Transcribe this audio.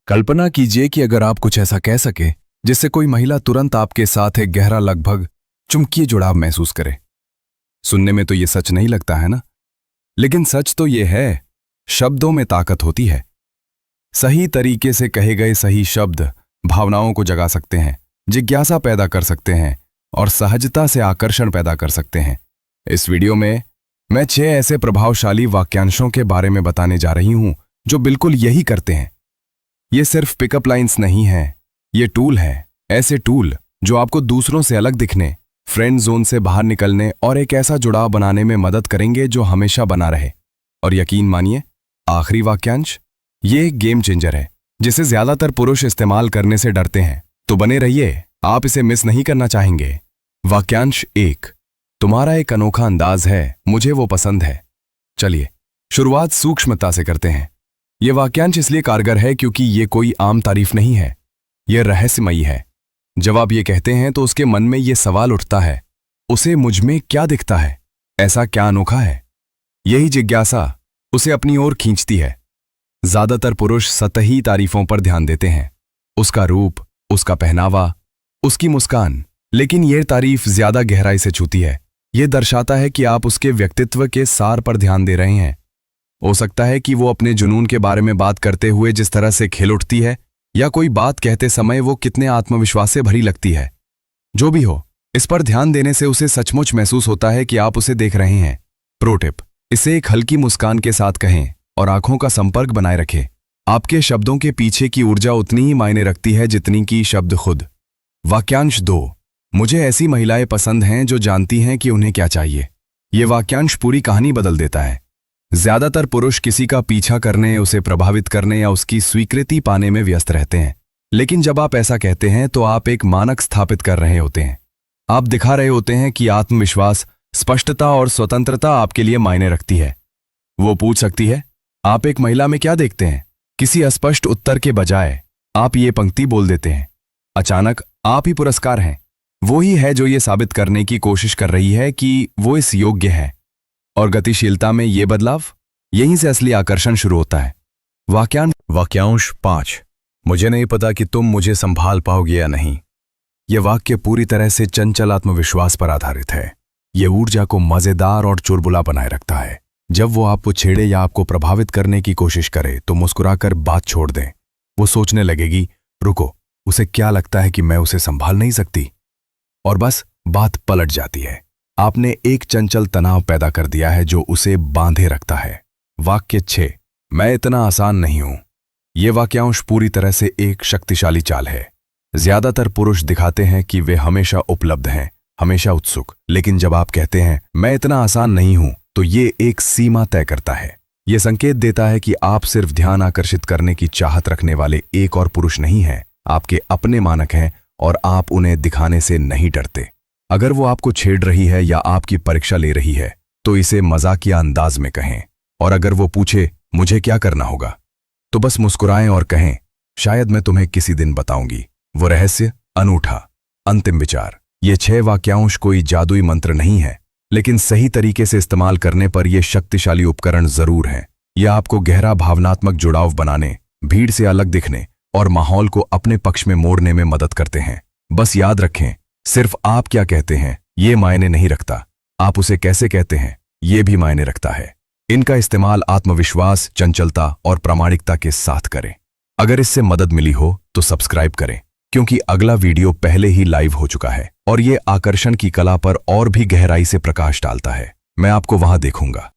कल्पना कीजिए कि अगर आप कुछ ऐसा कह सके जिससे कोई महिला तुरंत आपके साथ एक गहरा लगभग चुंबकीय जुड़ाव महसूस करे। सुनने में तो ये सच नहीं लगता है ना, लेकिन सच तो ये है, शब्दों में ताकत होती है। सही तरीके से कहे गए सही शब्द भावनाओं को जगा सकते हैं, जिज्ञासा पैदा कर सकते हैं और सहजता से आकर्षण पैदा कर सकते हैं। इस वीडियो में मैं 6 ऐसे प्रभावशाली वाक्यांशों के बारे में बताने जा रही हूं जो बिल्कुल यही करते हैं। ये सिर्फ पिकअप लाइंस नहीं हैं, ये टूल हैं, ऐसे टूल जो आपको दूसरों से अलग दिखने, फ्रेंड जोन से बाहर निकलने और एक ऐसा जुड़ाव बनाने में मदद करेंगे जो हमेशा बना रहे। और यकीन मानिए, आखिरी वाक्यांश ये एक गेम चेंजर है जिसे ज्यादातर पुरुष इस्तेमाल करने से डरते हैं। तो बने रहिए, आप इसे मिस नहीं करना चाहेंगे। वाक्यांश 1, तुम्हारा एक अनोखा अंदाज है, मुझे वो पसंद है। चलिए शुरुआत सूक्ष्मता से करते हैं। यह वाक्यांश इसलिए कारगर है क्योंकि ये कोई आम तारीफ नहीं है, यह रहस्यमयी है। जब आप ये कहते हैं तो उसके मन में ये सवाल उठता है, उसे मुझ में क्या दिखता है, ऐसा क्या अनोखा है। यही जिज्ञासा उसे अपनी ओर खींचती है। ज्यादातर पुरुष सतही तारीफों पर ध्यान देते हैं, उसका रूप, उसका पहनावा, उसकी मुस्कान, लेकिन यह तारीफ ज्यादा गहराई से छूती है। यह दर्शाता है कि आप उसके व्यक्तित्व के सार पर ध्यान दे रहे हैं। हो सकता है कि वो अपने जुनून के बारे में बात करते हुए जिस तरह से खिल उठती है, या कोई बात कहते समय वो कितने आत्मविश्वास से भरी लगती है। जो भी हो, इस पर ध्यान देने से उसे सचमुच महसूस होता है कि आप उसे देख रहे हैं। प्रो टिप, इसे एक हल्की मुस्कान के साथ कहें और आंखों का संपर्क बनाए रखें। आपके शब्दों के पीछे की ऊर्जा उतनी ही मायने रखती है जितनी कि शब्द खुद। वाक्यांश 2, मुझे ऐसी महिलाएं पसंद हैं जो जानती हैं कि उन्हें क्या चाहिए। ये वाक्यांश पूरी कहानी बदल देता है। ज्यादातर पुरुष किसी का पीछा करने, उसे प्रभावित करने या उसकी स्वीकृति पाने में व्यस्त रहते हैं, लेकिन जब आप ऐसा कहते हैं तो आप एक मानक स्थापित कर रहे होते हैं। आप दिखा रहे होते हैं कि आत्मविश्वास, स्पष्टता और स्वतंत्रता आपके लिए मायने रखती है। वो पूछ सकती है, आप एक महिला में क्या देखते हैं? किसी अस्पष्ट उत्तर के बजाय आप ये पंक्ति बोल देते हैं। अचानक आप ही पुरस्कार हैं। वो ही है जो ये साबित करने की कोशिश कर रही है कि वो इस योग्य है। और गतिशीलता में ये बदलाव, यहीं से असली आकर्षण शुरू होता है। वाक्यांश 5, मुझे नहीं पता कि तुम मुझे संभाल पाओगे या नहीं। यह वाक्य पूरी तरह से चंचल आत्मविश्वास पर आधारित है। यह ऊर्जा को मजेदार और चुलबुला बनाए रखता है। जब वो आपको छेड़े या आपको प्रभावित करने की कोशिश करे तो मुस्कुराकर बात छोड़ दें। वो सोचने लगेगी, रुको, उसे क्या लगता है कि मैं उसे संभाल नहीं सकती? और बस बात पलट जाती है। आपने एक चंचल तनाव पैदा कर दिया है जो उसे बांधे रखता है। वाक्य 6, मैं इतना आसान नहीं हूं। यह वाक्यांश पूरी तरह से एक शक्तिशाली चाल है। ज्यादातर पुरुष दिखाते हैं कि वे हमेशा उपलब्ध हैं, हमेशा उत्सुक, लेकिन जब आप कहते हैं मैं इतना आसान नहीं हूं, तो ये एक सीमा तय करता है। यह संकेत देता है कि आप सिर्फ ध्यान आकर्षित करने की चाहत रखने वाले एक और पुरुष नहीं हैं, आपके अपने मानक हैं और आप उन्हें दिखाने से नहीं डरते। अगर वो आपको छेड़ रही है या आपकी परीक्षा ले रही है तो इसे मजाकिया अंदाज में कहें। और अगर वो पूछे मुझे क्या करना होगा, तो बस मुस्कुराएं और कहें, शायद मैं तुम्हें किसी दिन बताऊंगी। वो रहस्य अनूठा। अंतिम विचार, ये 6 वाक्यांश कोई जादुई मंत्र नहीं है, लेकिन सही तरीके से इस्तेमाल करने पर यह शक्तिशाली उपकरण जरूर है। यह आपको गहरा भावनात्मक जुड़ाव बनाने, भीड़ से अलग दिखने और माहौल को अपने पक्ष में मोड़ने में मदद करते हैं। बस याद रखें, सिर्फ आप क्या कहते हैं ये मायने नहीं रखता, आप उसे कैसे कहते हैं ये भी मायने रखता है। इनका इस्तेमाल आत्मविश्वास, चंचलता और प्रामाणिकता के साथ करें। अगर इससे मदद मिली हो तो सब्सक्राइब करें, क्योंकि अगला वीडियो पहले ही लाइव हो चुका है और ये आकर्षण की कला पर और भी गहराई से प्रकाश डालता है। मैं आपको वहां देखूंगा।